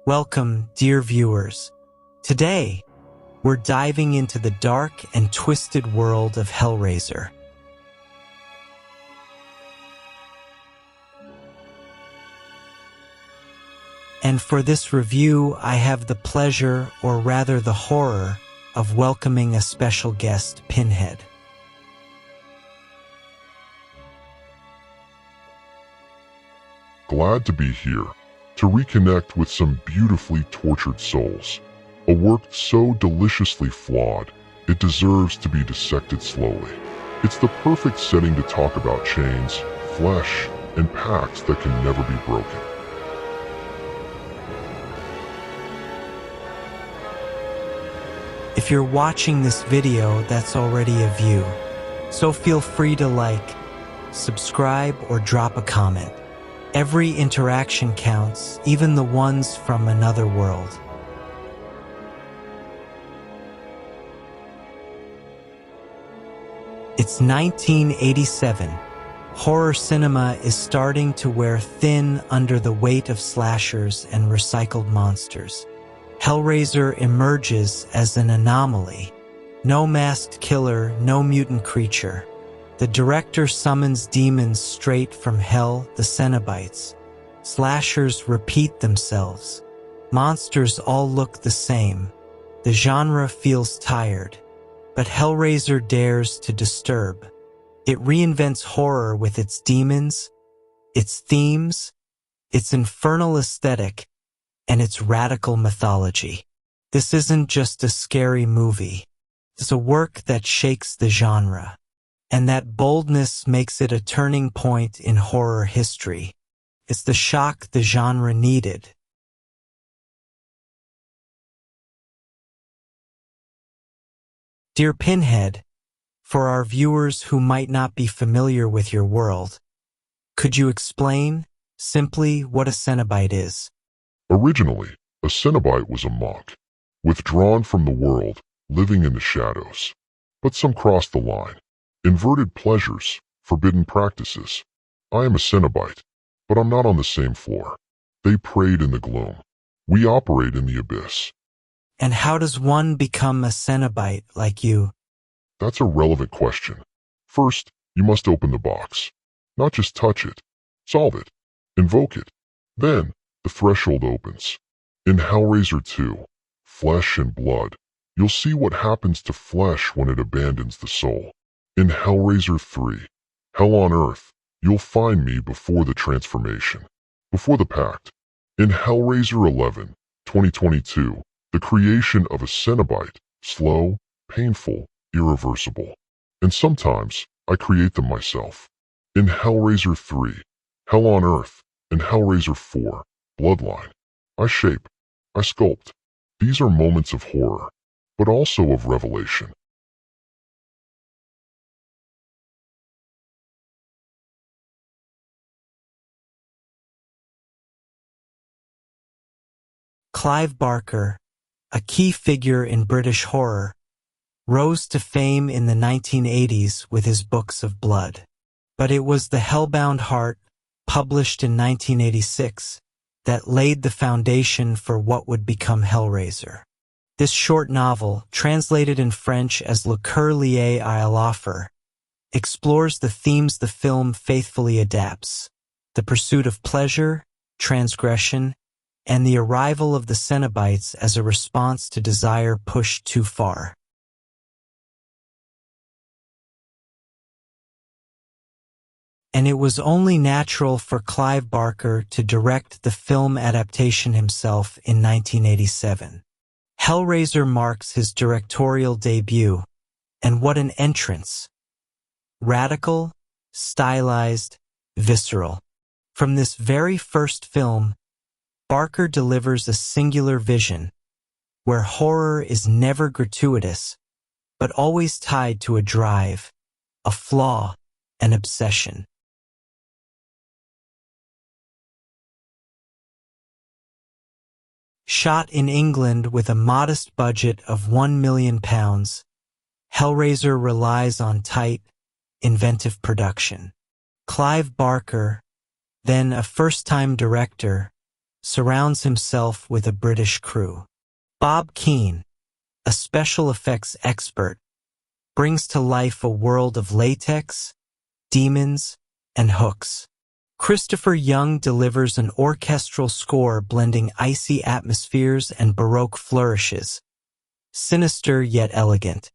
Welcome, dear viewers. Today, we're diving into the dark and twisted world of HELLRAISER. And for this review, I have the pleasure, or rather the horror, of welcoming a special guest, Pinhead. Glad to be here, to reconnect with some beautifully tortured souls. A work so deliciously flawed, it deserves to be dissected slowly. It's the perfect setting to talk about chains, flesh, and pacts that can never be broken. If you're watching this video, that's already a view. So feel free to like, subscribe, or drop a comment. Every interaction counts, even the ones from another world. It's 1987. Horror cinema is starting to wear thin under the weight of slashers and recycled monsters. HELLRAISER emerges as an anomaly. No masked killer, no mutant creature. The director summons demons straight from hell, the Cenobites. Slashers repeat themselves. Monsters all look the same. The genre feels tired. But HELLRAISER dares to disturb. It reinvents horror with its demons, its themes, its infernal aesthetic, and its radical mythology. This isn't just a scary movie. It's a work that shakes the genre. And that boldness makes it a turning point in horror history. It's the shock the genre needed. Dear Pinhead, for our viewers who might not be familiar with your world, could you explain, simply, what a Cenobite is? Originally, a Cenobite was a monk, withdrawn from the world, living in the shadows. But some crossed the line. Inverted pleasures, forbidden practices. I am a Cenobite, but I'm not on the same floor. They prayed in the gloom. We operate in the abyss. And how does one become a Cenobite like you? That's a relevant question. First, you must open the box. Not just touch it. Solve it. Invoke it. Then, the threshold opens. In HELLRAISER 2, Flesh and Blood, you'll see what happens to flesh when it abandons the soul. In HELLRAISER 3, Hell on Earth, you'll find me before the transformation, before the pact. In HELLRAISER 11, 2022, the creation of a Cenobite, slow, painful, irreversible. And sometimes, I create them myself. In HELLRAISER 3, Hell on Earth, and HELLRAISER 4, Bloodline, I shape, I sculpt. These are moments of horror, but also of revelation. Clive Barker, a key figure in British horror, rose to fame in the 1980s with his books of blood. But it was The Hellbound Heart, published in 1986, that laid the foundation for what would become HELLRAISER. This short novel, translated in French as Le Coeur lié à l'enfer, explores the themes the film faithfully adapts: the pursuit of pleasure, transgression, and the arrival of the Cenobites as a response to desire pushed too far. And it was only natural for Clive Barker to direct the film adaptation himself in 1987. HELLRAISER marks his directorial debut, and what an entrance! Radical, stylized, visceral. From this very first film, Barker delivers a singular vision, where horror is never gratuitous, but always tied to a drive, a flaw, an obsession. Shot in England with a modest budget of £1 million, HELLRAISER relies on tight, inventive production. Clive Barker, then a first-time director, surrounds himself with a British crew. Bob Keane, a special effects expert, brings to life a world of latex, demons, and hooks. Christopher Young delivers an orchestral score blending icy atmospheres and baroque flourishes, sinister yet elegant,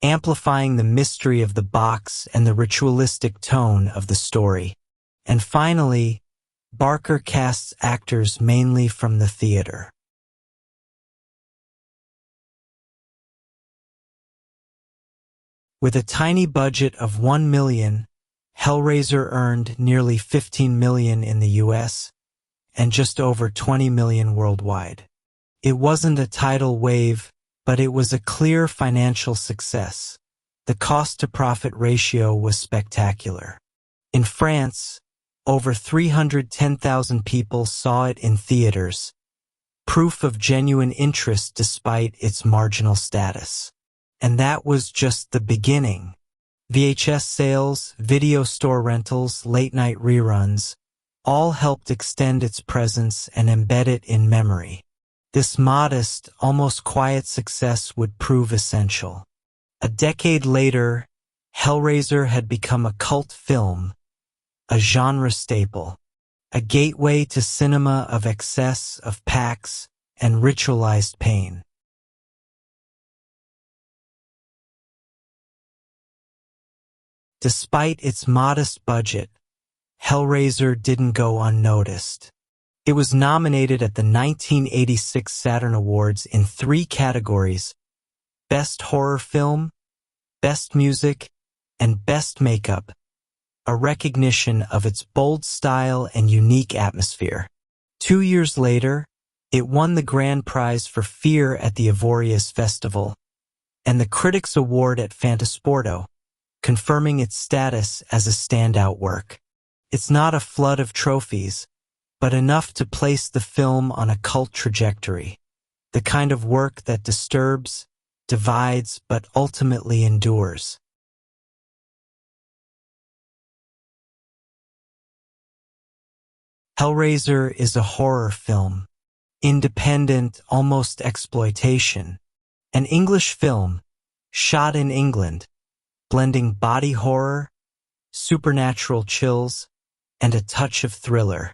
amplifying the mystery of the box and the ritualistic tone of the story. And finally, Barker casts actors mainly from the theater. With a tiny budget of $1 million, HELLRAISER earned nearly $15 million in the US and just over $20 million worldwide. It wasn't a tidal wave, but it was a clear financial success. The cost-to-profit ratio was spectacular. In France, over 310,000 people saw it in theaters, proof of genuine interest despite its marginal status. And that was just the beginning. VHS sales, video store rentals, late-night reruns, all helped extend its presence and embed it in memory. This modest, almost quiet success would prove essential. A decade later, HELLRAISER had become a cult film, a genre staple, a gateway to cinema of excess, of packs, and ritualized pain. Despite its modest budget, HELLRAISER didn't go unnoticed. It was nominated at the 1986 Saturn Awards in 3 categories: Best Horror Film, Best Music, and Best Makeup, a recognition of its bold style and unique atmosphere. 2 years later, it won the grand prize for Fear at the Avoriaz Festival and the Critics' Award at Fantasporto, confirming its status as a standout work. It's not a flood of trophies, but enough to place the film on a cult trajectory, the kind of work that disturbs, divides, but ultimately endures. HELLRAISER is a horror film, independent, almost exploitation, an English film, shot in England, blending body horror, supernatural chills, and a touch of thriller.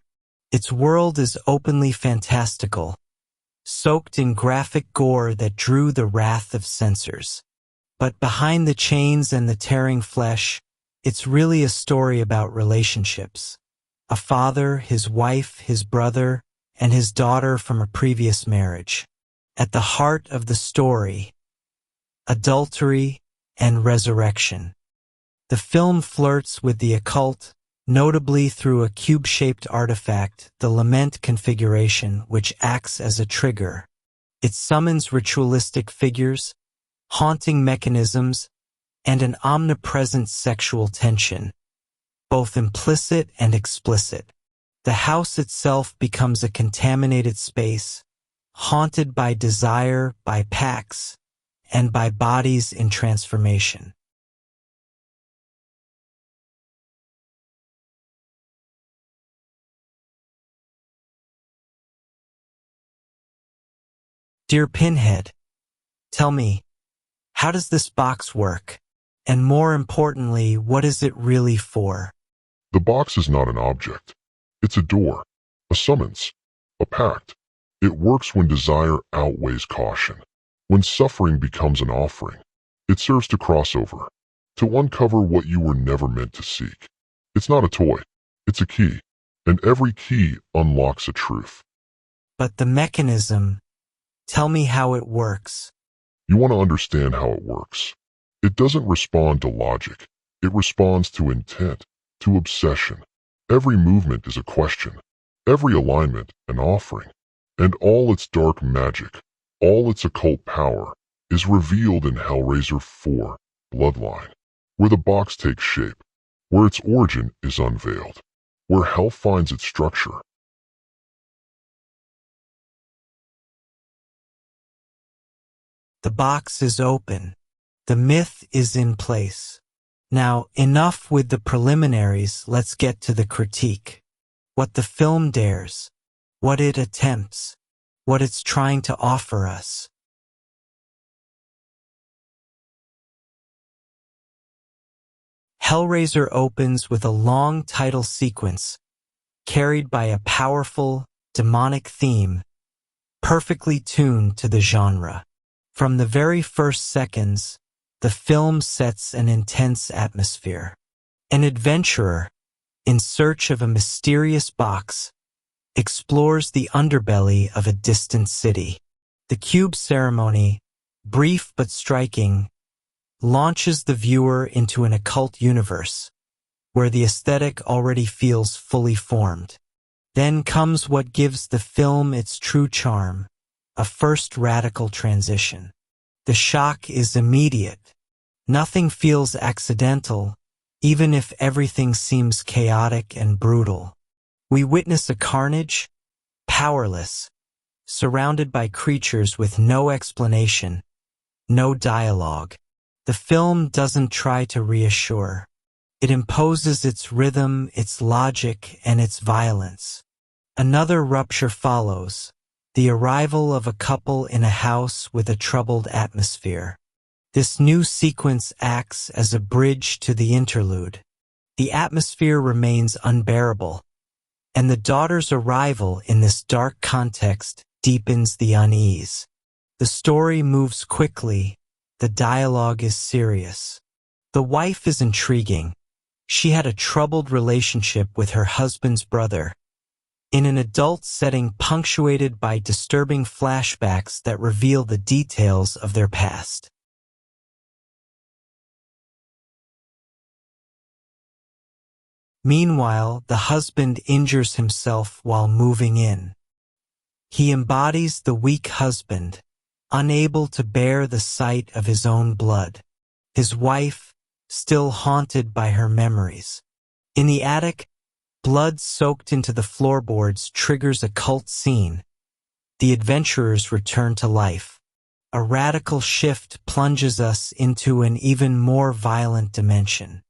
Its world is openly fantastical, soaked in graphic gore that drew the wrath of censors. But behind the chains and the tearing flesh, it's really a story about relationships. A father, his wife, his brother, and his daughter from a previous marriage. At the heart of the story, adultery and resurrection. The film flirts with the occult, notably through a cube-shaped artifact, the lament configuration, which acts as a trigger. It summons ritualistic figures, haunting mechanisms, and an omnipresent sexual tension, both implicit and explicit. The house itself becomes a contaminated space, haunted by desire, by pacts, and by bodies in transformation. Dear Pinhead, tell me, how does this box work? And more importantly, what is it really for? The box is not an object. It's a door, a summons, a pact. It works when desire outweighs caution, when suffering becomes an offering. It serves to cross over, to uncover what you were never meant to seek. It's not a toy, it's a key, and every key unlocks a truth. But the mechanism, tell me how it works. You want to understand how it works. It doesn't respond to logic. It responds to intent, to obsession. Every movement is a question, every alignment an offering, and all its dark magic, all its occult power, is revealed in HELLRAISER 4, Bloodline, where the box takes shape, where its origin is unveiled, where hell finds its structure. The box is open. The myth is in place. Now, enough with the preliminaries, let's get to the critique. What the film dares, what it attempts, what it's trying to offer us. Hellraiser opens with a long title sequence, carried by a powerful, demonic theme, perfectly tuned to the genre. From the very first seconds, the film sets an intense atmosphere. An adventurer, in search of a mysterious box, explores the underbelly of a distant city. The cube ceremony, brief but striking, launches the viewer into an occult universe, where the aesthetic already feels fully formed. Then comes what gives the film its true charm, a first radical transition. The shock is immediate. Nothing feels accidental, even if everything seems chaotic and brutal. We witness a carnage, powerless, surrounded by creatures with no explanation, no dialogue. The film doesn't try to reassure. It imposes its rhythm, its logic, and its violence. Another rupture follows, the arrival of a couple in a house with a troubled atmosphere. This new sequence acts as a bridge to the interlude. The atmosphere remains unbearable, and the daughter's arrival in this dark context deepens the unease. The story moves quickly, the dialogue is serious. The wife is intriguing. She had a troubled relationship with her husband's brother, in an adult setting punctuated by disturbing flashbacks that reveal the details of their past. Meanwhile, the husband injures himself while moving in. He embodies the weak husband, unable to bear the sight of his own blood. His wife, still haunted by her memories. In the attic, blood soaked into the floorboards triggers a cult scene. The adventurers return to life. A radical shift plunges us into an even more violent dimension.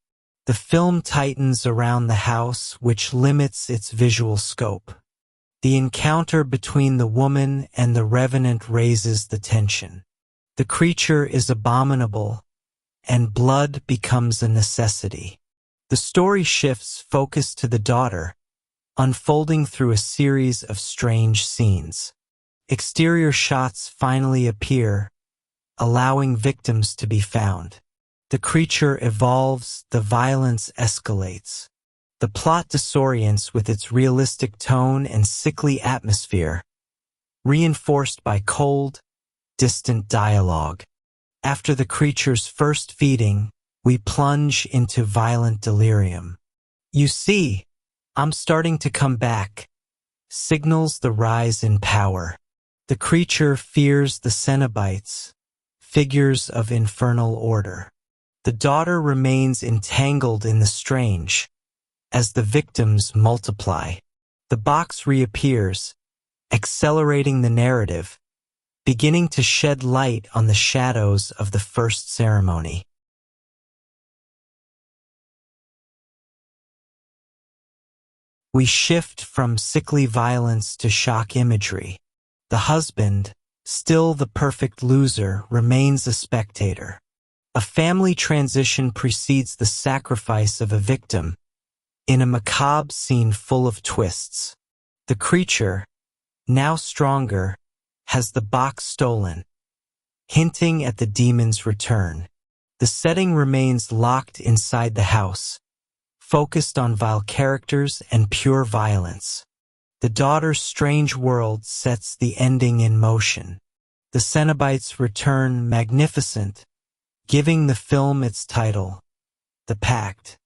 The film tightens around the house, which limits its visual scope. The encounter between the woman and the revenant raises the tension. The creature is abominable, and blood becomes a necessity. The story shifts focus to the daughter, unfolding through a series of strange scenes. Exterior shots finally appear, allowing victims to be found. The creature evolves, the violence escalates. The plot disorients with its realistic tone and sickly atmosphere, reinforced by cold, distant dialogue. After the creature's first feeding, we plunge into violent delirium. "You see, I'm starting to come back," signals the rise in power. The creature fears the Cenobites, figures of infernal order. The daughter remains entangled in the strange, as the victims multiply. The box reappears, accelerating the narrative, beginning to shed light on the shadows of the first ceremony. We shift from sickly violence to shock imagery. The husband, still the perfect loser, remains a spectator. A family transition precedes the sacrifice of a victim, in a macabre scene full of twists. The creature, now stronger, has the box stolen, hinting at the demon's return. The setting remains locked inside the house, focused on vile characters and pure violence. The daughter's strange world sets the ending in motion. The Cenobites return magnificent, giving the film its title, The Pact.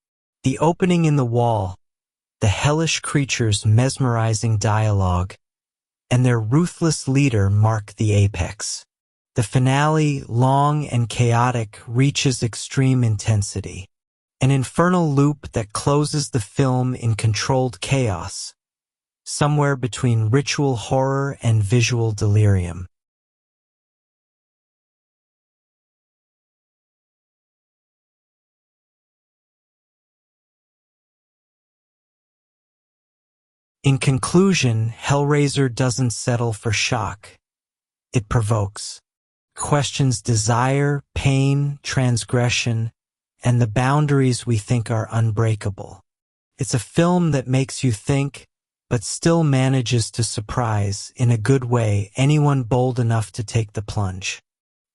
The opening in the wall, the hellish creatures' mesmerizing dialogue, and their ruthless leader mark the apex. The finale, long and chaotic, reaches extreme intensity. An infernal loop that closes the film in controlled chaos, somewhere between ritual horror and visual delirium. In conclusion, Hellraiser doesn't settle for shock. It provokes, questions desire, pain, transgression, and the boundaries we think are unbreakable. It's a film that makes you think, but still manages to surprise, in a good way, anyone bold enough to take the plunge.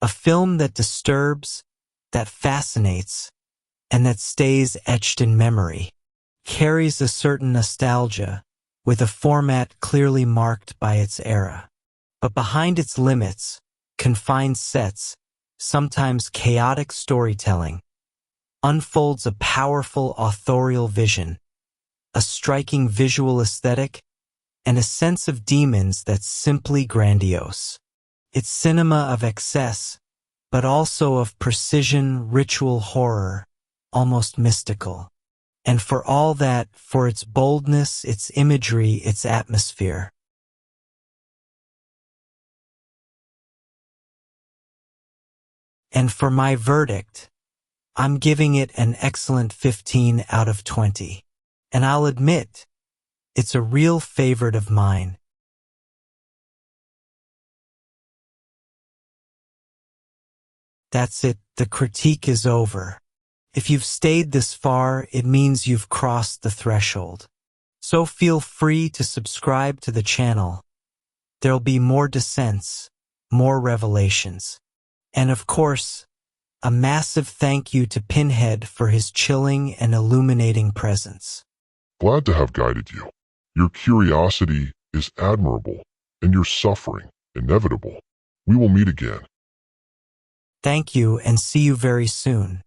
A film that disturbs, that fascinates, and that stays etched in memory. Carries a certain nostalgia, with a format clearly marked by its era. But behind its limits, confined sets, sometimes chaotic storytelling, unfolds a powerful authorial vision, a striking visual aesthetic, and a sense of demons that's simply grandiose. It's cinema of excess, but also of precision, ritual horror, almost mystical. And for all that, for its boldness, its imagery, its atmosphere. And for my verdict, I'm giving it an excellent 15 out of 20. And I'll admit, it's a real favorite of mine. That's it, the critique is over. If you've stayed this far, it means you've crossed the threshold. So feel free to subscribe to the channel. There'll be more descents, more revelations. And of course, a massive thank you to Pinhead for his chilling and illuminating presence. Glad to have guided you. Your curiosity is admirable, and your suffering inevitable. We will meet again. Thank you, and see you very soon.